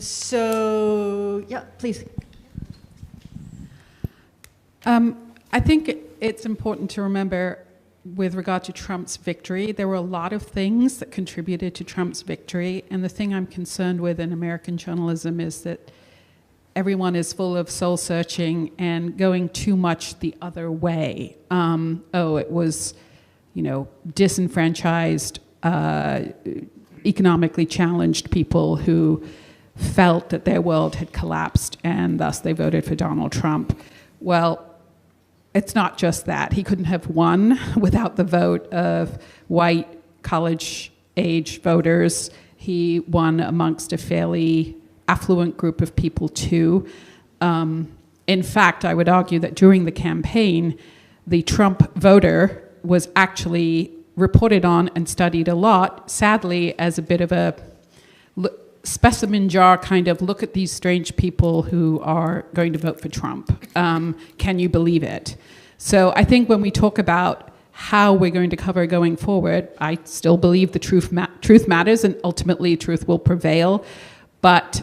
So yeah, please. I think it's important to remember, with regard to Trump's victory, there were a lot of things that contributed to Trump's victory. And the thing I'm concerned with in American journalism is that everyone is full of soul searching and going too much the other way. It was, disenfranchised, economically challenged people who felt that their world had collapsed and thus they voted for Donald Trump. Well, it's not just that. He couldn't have won without the vote of white college-age voters. He won amongst a fairly affluent group of people, too. In fact, I would argue that during the campaign, the Trump voter was actually reported on and studied a lot, sadly, as a bit of a specimen jar kind of look at these strange people who are going to vote for Trump. Can you believe it? So I think when we talk about how we're going to cover going forward, I still believe the truth matters and ultimately truth will prevail. But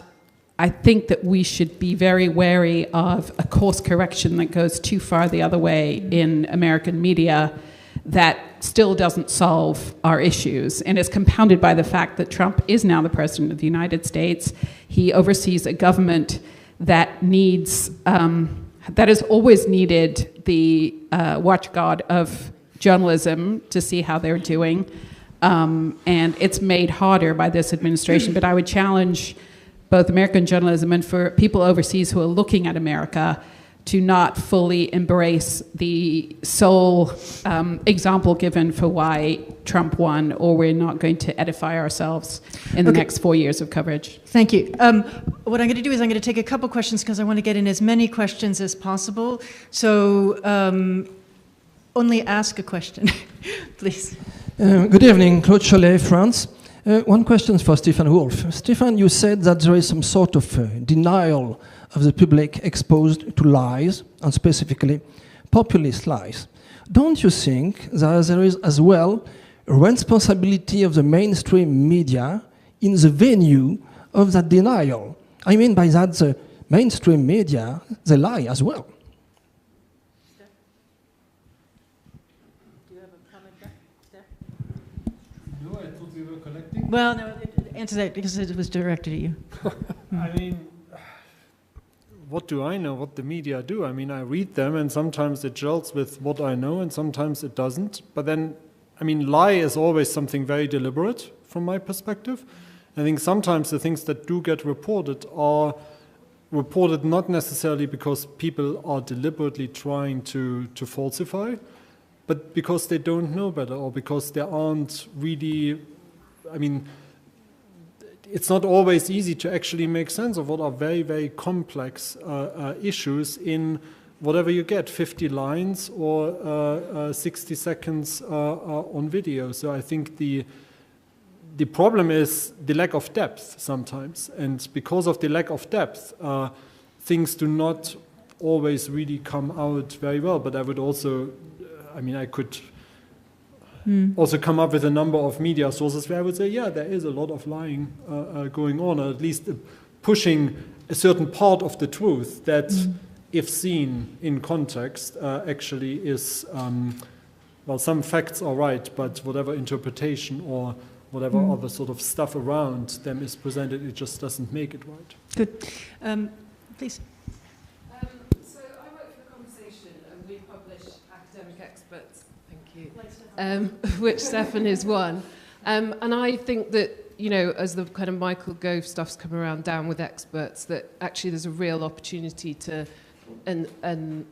I think that we should be very wary of a course correction that goes too far the other way in American media that still doesn't solve our issues. And is compounded by the fact that Trump is now the president of the United States. He oversees a government that needs, that has always needed the watchguard of journalism to see how they're doing. And it's made harder by this administration. But I would challenge both American journalism and for people overseas who are looking at America to not fully embrace the sole example given for why Trump won, or we're not going to edify ourselves in the next 4 years of coverage. Thank you. What I'm going to do is I'm going to take a couple questions because I want to get in as many questions as possible. So only ask a question, please. Good evening, Claude Cholet, France. One question for Stephen Wolf. Stephen, you said that there is some sort of denial of the public exposed to lies, and specifically populist lies. Don't you think that there is as well a responsibility of the mainstream media in the venue of that denial? I mean by that the mainstream media, they lie as well. Do you have a comment back, Steph? No, I thought we were collecting. Well, no, answer that because it was directed at you. I mean, what do I know what the media do? I mean, I read them and sometimes it gels with what I know and sometimes it doesn't. But then, I mean, lie is always something very deliberate from my perspective. I think sometimes the things that do get reported are reported not necessarily because people are deliberately trying to falsify, but because they don't know better or because there aren't really, I mean, it's not always easy to actually make sense of what are very, very complex issues in whatever you get, 50 lines or 60 seconds on video. So I think the problem is the lack of depth sometimes. And because of the lack of depth, things do not always really come out very well. But I would also, I mean, I could also come up with a number of media sources where I would say, yeah, there is a lot of lying going on, or at least pushing a certain part of the truth that, if seen in context, actually is, well, some facts are right, but whatever interpretation or whatever other sort of stuff around them is presented, it just doesn't make it right. Good. Please. So I work for The Conversation, and we publish academic experts. Thank you. Which Stefan is one. And I think that, you know, as the kind of Michael Gove stuff's come around down with experts, that actually there's a real opportunity to, and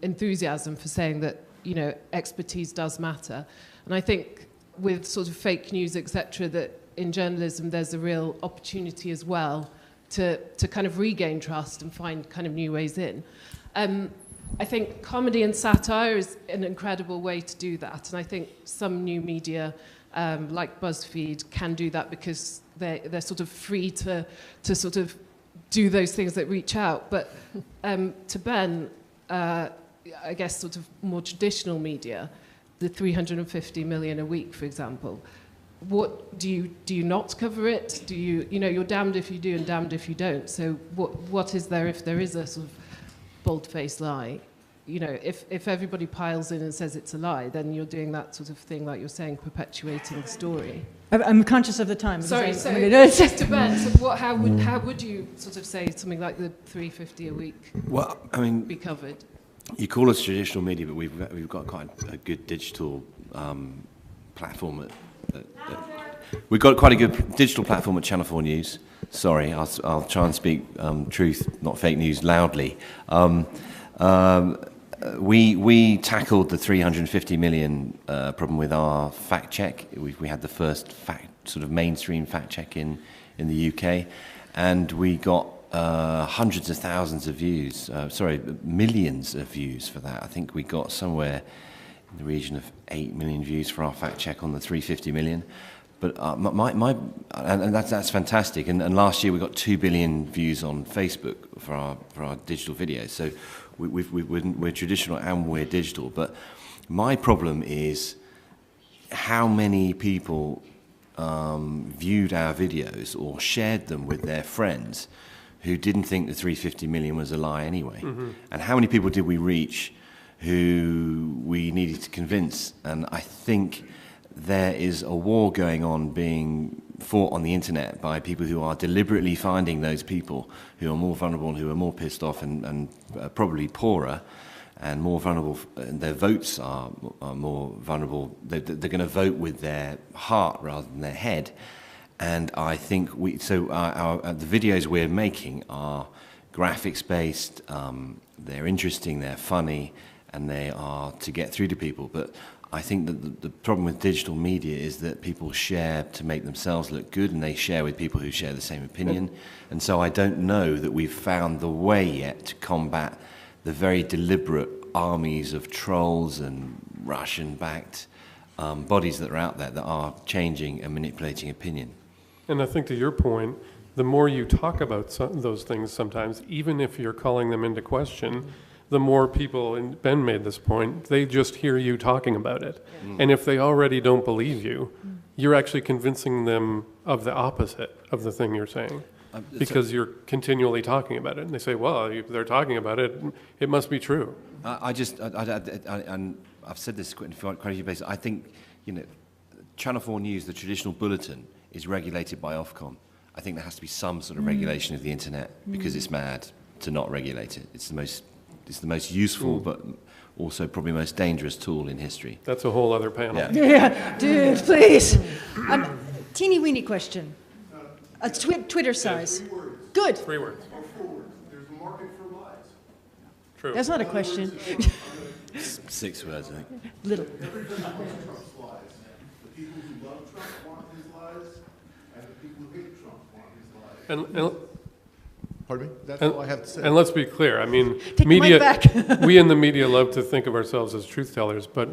enthusiasm for saying that, you know, expertise does matter. And I think with sort of fake news, etc., that in journalism there's a real opportunity as well to kind of regain trust and find kind of new ways in. I think comedy and satire is an incredible way to do that, and I think some new media, like BuzzFeed, can do that because they're sort of free to sort of do those things that reach out. But to Ben, I guess sort of more traditional media, the 350 million a week, for example. What do you not cover it? Do you know, you're damned if you do and damned if you don't. So what is there if there is a sort of bold-faced lie? You know, if everybody piles in and says it's a lie, then you're doing that sort of thing, like you're saying, perpetuating the story. I'm conscious of the time. Sorry, so just to Ben, so how would you sort of say something like the 350 a week? Well, I mean, be covered? You call us traditional media, but we've got quite a good digital platform. We've got quite a good digital platform at Channel 4 News. Sorry, I'll try and speak truth, not fake news, loudly. We tackled the 350 million problem with our fact check. We had the first sort of mainstream fact check in the UK, and we got hundreds of thousands of views, millions of views for that. I think we got somewhere in the region of 8 million views for our fact check on the 350 million. But and that's fantastic. And last year we got 2 billion views on Facebook for our digital videos. So we're traditional and we're digital. But my problem is how many people viewed our videos or shared them with their friends who didn't think the 350 million was a lie anyway. Mm-hmm. And how many people did we reach who we needed to convince? And I think there is a war going on being fought on the internet by people who are deliberately finding those people who are more vulnerable and who are more pissed off and probably poorer and more vulnerable. Their votes are more vulnerable. They're going to vote with their heart rather than their head. And I think the videos we're making are graphics based, they're interesting, they're funny, and they are to get through to people. But I think that the problem with digital media is that people share to make themselves look good, and they share with people who share the same opinion. And so I don't know that we've found the way yet to combat the very deliberate armies of trolls and Russian-backed bodies that are out there that are changing and manipulating opinion. And I think to your point, the more you talk about those things sometimes, even if you're calling them into question, the more people, and Ben made this point, they just hear you talking about it. Yeah. And if they already don't believe you, you're actually convincing them of the opposite of the thing you're saying. Because you're continually talking about it. And they say, well, if they're talking about it, it must be true. And I've said this quite a few places, I think, Channel 4 News, the traditional bulletin, is regulated by Ofcom. I think there has to be some sort of regulation of the internet because it's mad to not regulate it. It's the most useful but also probably most dangerous tool in history. That's a whole other panel. Yeah, dude, please. Teeny weeny question. A Twitter size. 3 words. Good. 3 words. Or 4 words. There's a market for lies. True. That's not a question. 6 words, I think. Little. Everybody wants Trump's lies. The people who love Trump want his lies, and the people who hate Trump want his lies. And Pardon me? That's all I have to say. And let's be clear. I mean, Take media. back. We in the media love to think of ourselves as truth tellers, but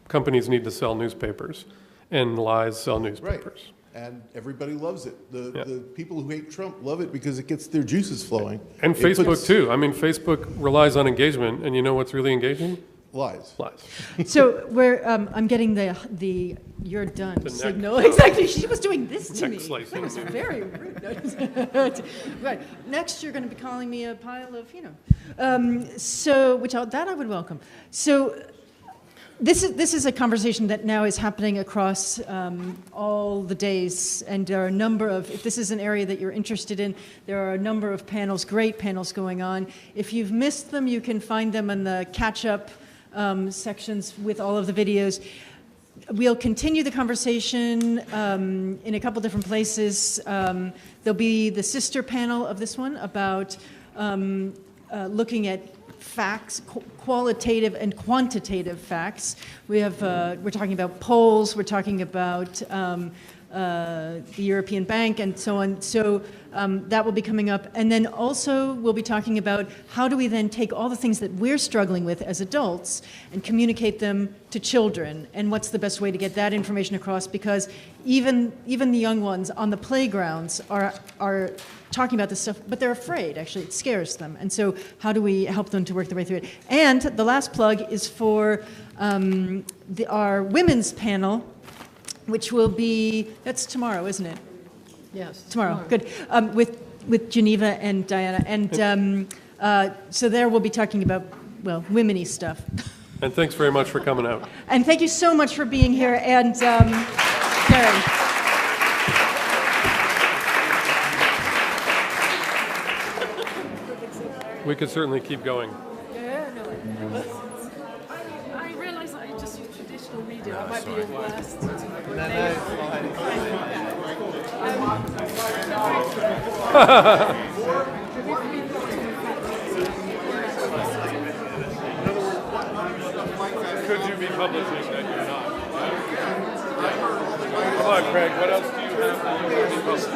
companies need to sell newspapers, and lies sell newspapers. Right. And everybody loves it. The people who hate Trump love it because it gets their juices flowing. And Facebook too. I mean, Facebook relies on engagement, and you know what's really engaging? Lies. Lies. So I'm getting the you're done The signal. neck. Exactly. She was doing this to Neck me. slicing. That was very rude. Right. Next, you're going to be calling me a pile of, that I would welcome. So this is a conversation that now is happening across all the days, and there are a number of, if this is an area that you're interested in, there are a number of panels, great panels going on. If you've missed them, you can find them in the catch-up sections with all of the videos. We'll continue the conversation in a couple different places. There'll be the sister panel of this one about looking at facts, qualitative and quantitative facts. We're talking about polls, we're talking about the European Bank and so on. So that will be coming up. And then also we'll be talking about how do we then take all the things that we're struggling with as adults and communicate them to children, and what's the best way to get that information across, because even the young ones on the playgrounds are talking about this stuff, but they're afraid, actually. It scares them. And so how do we help them to work their way through it? And the last plug is for our women's panel, which will be, that's tomorrow, isn't it? Yes. Tomorrow, good. With Geneva and Diana. And so there we'll be talking about, well, women-y stuff. And thanks very much for coming out. And thank you so much for being here. And Carrie. We could certainly keep going. I realise that I just use traditional media. I might be your worst. Could you be publishing that you're not? Come on, Craig, what else do you have? Because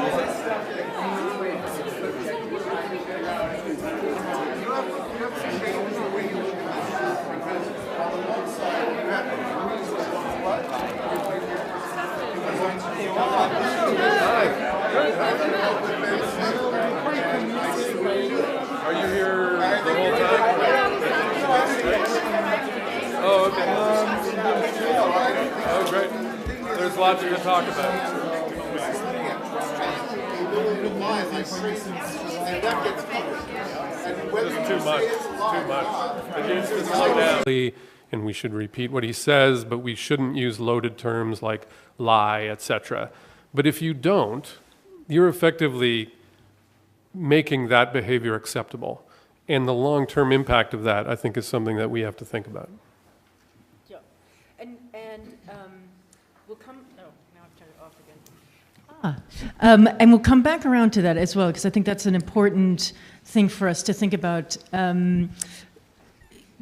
on the one side, you have Are you here the whole time? Oh, okay. Oh, great. There's lots to talk about. Just too much. Too much. It needs to slow down. And we should repeat what he says, but we shouldn't use loaded terms like lie, etc. But if you don't, you're effectively making that behavior acceptable. And the long-term impact of that, I think, is something that we have to think about. Yeah. And we'll come, no, now I've turned it off again. And we'll come back around to that as well, because I think that's an important thing for us to think about.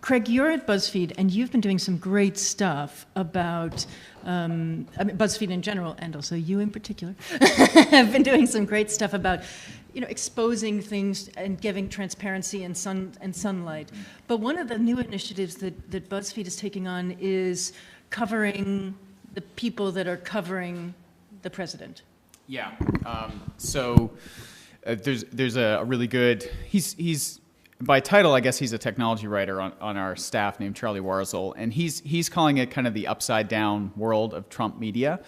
Craig, you're at BuzzFeed, and you've been doing some great stuff about, BuzzFeed in general, and also you in particular, have been doing some great stuff about, exposing things and giving transparency and sunlight. But one of the new initiatives that BuzzFeed is taking on is covering the people that are covering the president. Yeah. There's a really good. He's by title, I guess he's a technology writer on our staff named Charlie Warzel, and he's calling it kind of the upside down world of Trump media.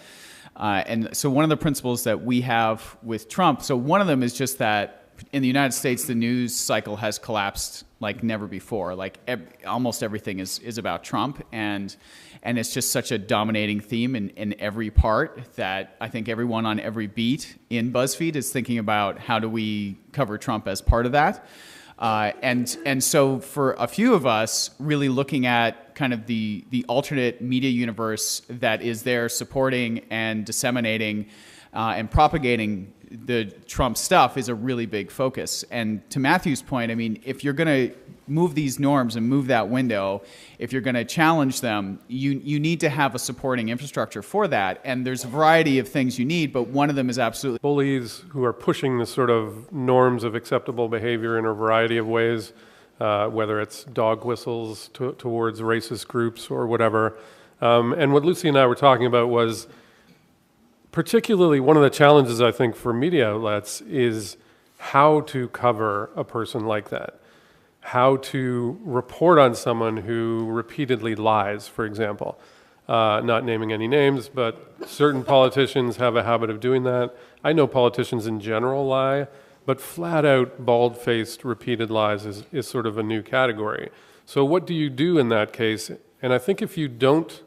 And so one of the principles that we have with Trump, so one of them is just that in the United States, the news cycle has collapsed like never before. Like almost everything is about Trump, and it's just such a dominating theme in every part that I think everyone on every beat in BuzzFeed is thinking about how do we cover Trump as part of that. And so for a few of us, really looking at kind of the alternate media universe that is there supporting and disseminating and propagating the Trump stuff is a really big focus. And to Mathew's point, I mean, if you're going to move these norms and move that window, if you're going to challenge them, you need to have a supporting infrastructure for that. And there's a variety of things you need, but one of them is absolutely... Bullies who are pushing the sort of norms of acceptable behavior in a variety of ways, whether it's dog whistles towards racist groups or whatever. And what Lucy and I were talking about was particularly one of the challenges, I think, for media outlets is how to cover a person like that. How to report on someone who repeatedly lies, for example. Not naming any names, but certain politicians have a habit of doing that. I know politicians in general lie, but flat-out, bald-faced, repeated lies is sort of a new category. So what do you do in that case? And I think if you don't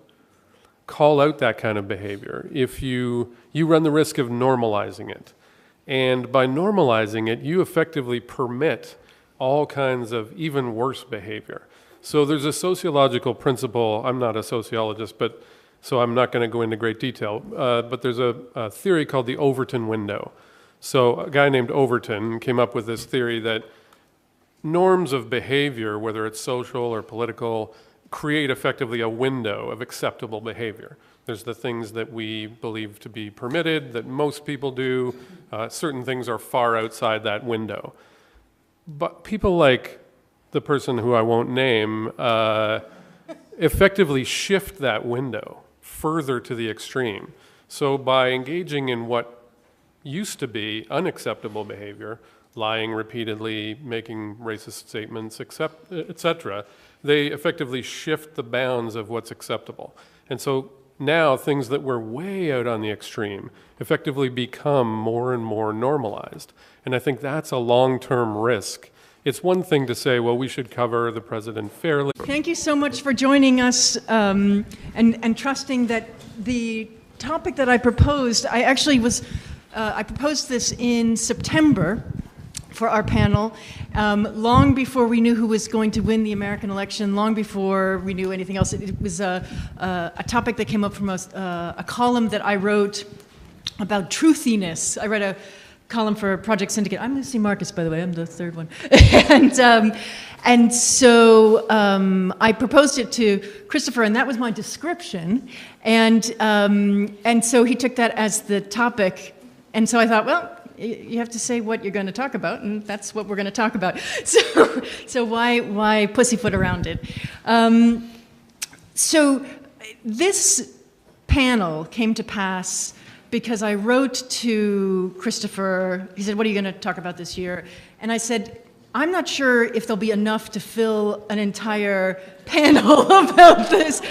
call out that kind of behavior, if you run the risk of normalizing it. And by normalizing it, you effectively permit all kinds of even worse behavior. So there's a sociological principle. I'm not a sociologist, but so I'm not going to go into great detail. But there's a theory called the Overton window. So a guy named Overton came up with this theory that norms of behavior, whether it's social or political, create effectively a window of acceptable behavior. There's the things that we believe to be permitted, that most people do. Certain things are far outside that window. But people like the person who I won't name effectively shift that window further to the extreme. So by engaging in what used to be unacceptable behavior, lying repeatedly, making racist statements, etc., they effectively shift the bounds of what's acceptable. And so now things that were way out on the extreme effectively become more and more normalized. And I think that's a long-term risk. It's one thing to say, well, we should cover the president fairly. Thank you so much for joining us and trusting that the topic that I proposed, I proposed this in September for our panel, long before we knew who was going to win the American election, long before we knew anything else. It was a topic that came up from a column that I wrote about truthiness. I read a column for Project Syndicate. I'm Lucy Marcus, by the way. I'm the third one. and so I proposed it to Christopher, and that was my description. And so he took that as the topic. And so I thought, well, you have to say what you're going to talk about, and that's what we're going to talk about. So why pussyfoot around it? So this panel came to pass because I wrote to Christopher. He said, what are you going to talk about this year? And I said, I'm not sure if there'll be enough to fill an entire panel about this.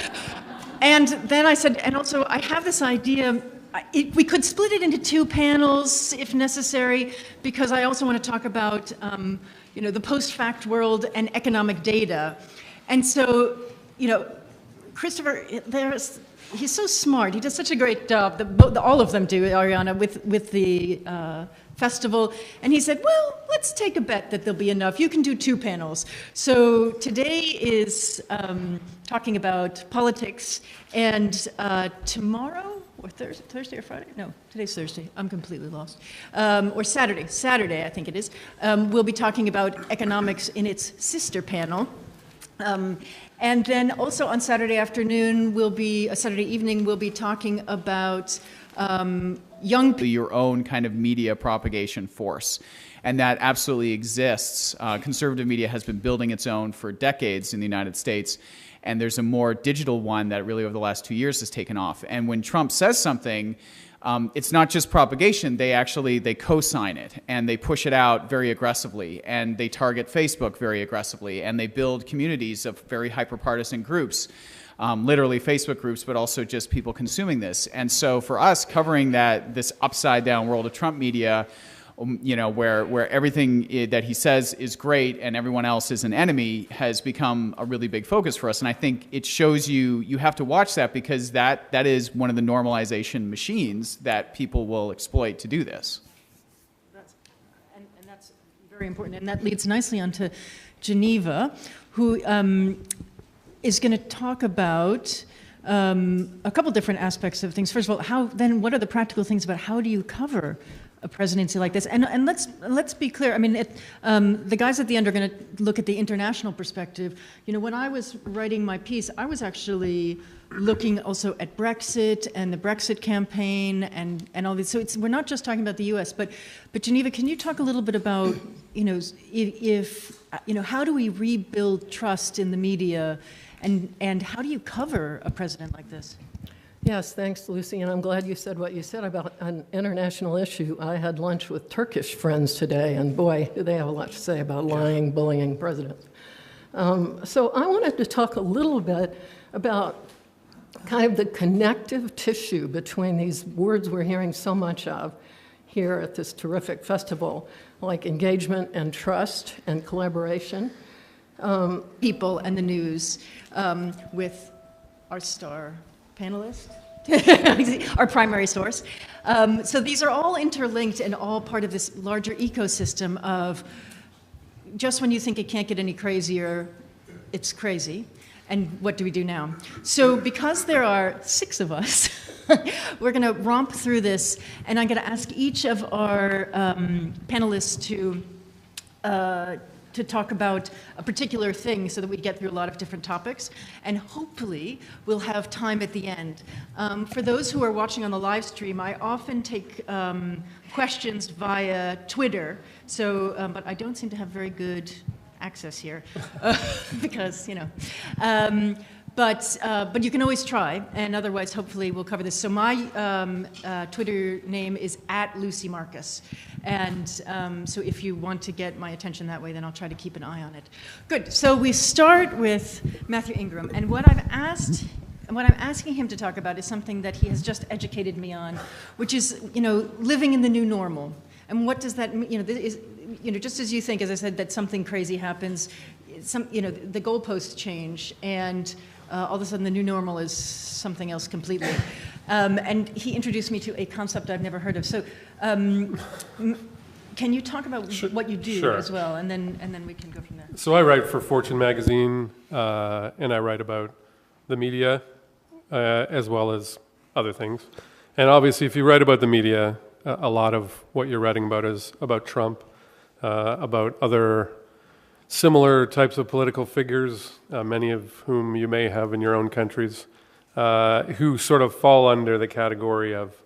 And then I said, and also I have this idea, we could split it into 2 panels if necessary, because I also want to talk about the post-fact world and economic data. And so, Christopher, he's so smart. He does such a great job. All of them do, Ariana, with the festival. And he said, well, let's take a bet that there'll be enough. You can do 2 panels. So today is talking about politics, and tomorrow, or Thursday or Friday? No, today's Thursday. I'm completely lost. Or Saturday, I think it is. We'll be talking about economics in its sister panel. And then also on Saturday evening, we'll be talking about young people. Your own kind of media propagation force. And that absolutely exists. Conservative media has been building its own for decades in the United States. And there's a more digital one that really over the last 2 years has taken off. And when Trump says something, it's not just propagation. They co-sign it, and they push it out very aggressively, and they target Facebook very aggressively, and they build communities of very hyper-partisan groups, literally Facebook groups, but also just people consuming this. And so for us, covering this upside-down world of Trump media, where everything that he says is great and everyone else is an enemy, has become a really big focus for us. And I think it shows you have to watch that, because that is one of the normalization machines that people will exploit to do this. And that's very important. And that leads nicely onto Geneva, who is going to talk about a couple different aspects of things. First of all, what are the practical things about how do you cover a presidency like this? And let's be clear. I mean, the guys at the end are going to look at the international perspective. When I was writing my piece, I was actually looking also at Brexit and the Brexit campaign and all this. So we're not just talking about the U.S. But Geneva, can you talk a little bit about how do we rebuild trust in the media, and how do you cover a president like this? Yes, thanks, Lucy, and I'm glad you said what you said about an international issue. I had lunch with Turkish friends today, and boy, do they have a lot to say about lying, bullying presidents. So I wanted to talk a little bit about kind of the connective tissue between these words we're hearing so much of here at this terrific festival, like engagement and trust and collaboration. People and the news, with our star panelist, our primary source. So these are all interlinked and all part of this larger ecosystem of just when you think it can't get any crazier, it's crazy. And what do we do now? So because there are 6 of us, we're going to romp through this, and I'm going to ask each of our panelists to talk about a particular thing so that we get through a lot of different topics, and hopefully we'll have time at the end. For those who are watching on the live stream, I often take questions via Twitter, but I don't seem to have very good access here because, but you can always try, and otherwise hopefully we'll cover this. So my Twitter name is @LucyMarcus, and so if you want to get my attention that way, then I'll try to keep an eye on it. Good, so we start with Mathew Ingram, and what I'm asking him to talk about is something that he has just educated me on, which is, living in the new normal. And what does that mean? Just as you think, as I said, that something crazy happens, the goalposts change, and all of a sudden the new normal is something else completely. And he introduced me to a concept I've never heard of. So can you talk about what you do as well, and then we can go from there. So I write for Fortune magazine, and I write about the media as well as other things. And obviously, if you write about the media, a lot of what you're writing about is about Trump, about other similar types of political figures, many of whom you may have in your own countries, who sort of fall under the category of